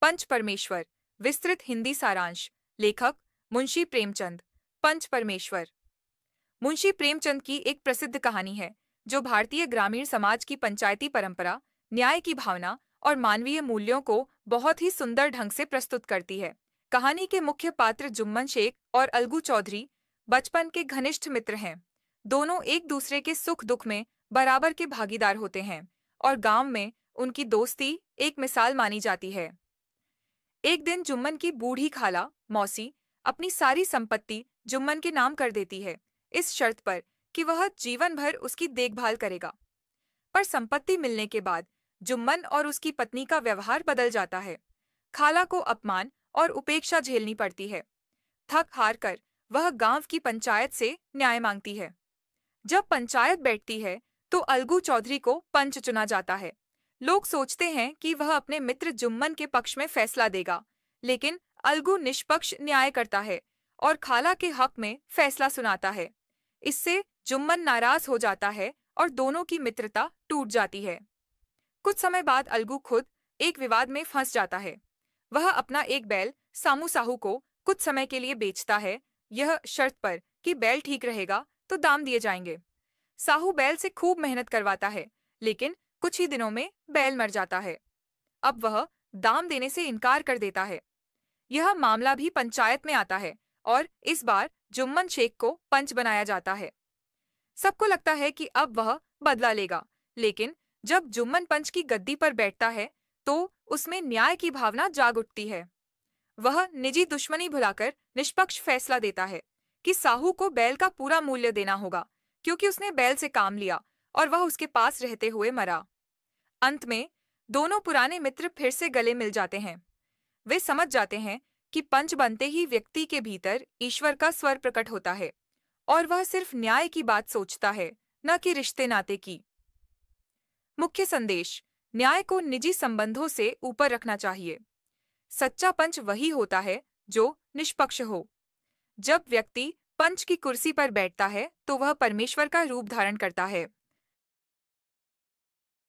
पंच परमेश्वर। विस्तृत हिंदी सारांश। लेखक मुंशी प्रेमचंद। पंच परमेश्वर मुंशी प्रेमचंद की एक प्रसिद्ध कहानी है जो भारतीय ग्रामीण समाज की पंचायती परंपरा, न्याय की भावना और मानवीय मूल्यों को बहुत ही सुंदर ढंग से प्रस्तुत करती है। कहानी के मुख्य पात्र जुम्मन शेख और अलगू चौधरी बचपन के घनिष्ठ मित्र हैं। दोनों एक दूसरे के सुख दुख में बराबर के भागीदार होते हैं और गांव में उनकी दोस्ती एक मिसाल मानी जाती है। एक दिन जुम्मन की बूढ़ी खाला मौसी अपनी सारी संपत्ति जुम्मन के नाम कर देती है, इस शर्त पर कि वह जीवन भर उसकी देखभाल करेगा। पर संपत्ति मिलने के बाद जुम्मन और उसकी पत्नी का व्यवहार बदल जाता है। खाला को अपमान और उपेक्षा झेलनी पड़ती है। थक हार कर वह गांव की पंचायत से न्याय मांगती है। जब पंचायत बैठती है तो अलगू चौधरी को पंच चुना जाता है। लोग सोचते हैं कि वह अपने मित्र जुम्मन के पक्ष में फैसला देगा, लेकिन अलगू निष्पक्ष न्याय करता है और खाला के हक में फैसला सुनाता है। इससे जुम्मन नाराज हो जाता है और दोनों की मित्रता टूट जाती है। कुछ समय बाद अलगू खुद एक विवाद में फंस जाता है। वह अपना एक बैल सामू साहू को कुछ समय के लिए बेचता है, यह शर्त पर कि बैल ठीक रहेगा तो दाम दिए जाएंगे। साहू बैल से खूब मेहनत करवाता है, लेकिन कुछ ही दिनों में बैल मर जाता है। अब वह दाम देने से इनकार कर देता है। यह मामला भी पंचायत में आता है और इस बार जुम्मन शेख को पंच बनाया जाता है। सबको लगता है कि अब वह बदला लेगा, लेकिन जब जुम्मन पंच की गद्दी पर बैठता है तो उसमें न्याय की भावना जाग उठती है। वह निजी दुश्मनी भुलाकर निष्पक्ष फैसला देता है कि साहू को बैल का पूरा मूल्य देना होगा, क्योंकि उसने बैल से काम लिया और वह उसके पास रहते हुए मरा। अंत में दोनों पुराने मित्र फिर से गले मिल जाते हैं। वे समझ जाते हैं कि पंच बनते ही व्यक्ति के भीतर ईश्वर का स्वर प्रकट होता है और वह सिर्फ न्याय की बात सोचता है, न कि रिश्ते नाते की। मुख्य संदेश: न्याय को निजी संबंधों से ऊपर रखना चाहिए। सच्चा पंच वही होता है जो निष्पक्ष हो। जब व्यक्ति पंच की कुर्सी पर बैठता है तो वह परमेश्वर का रूप धारण करता है।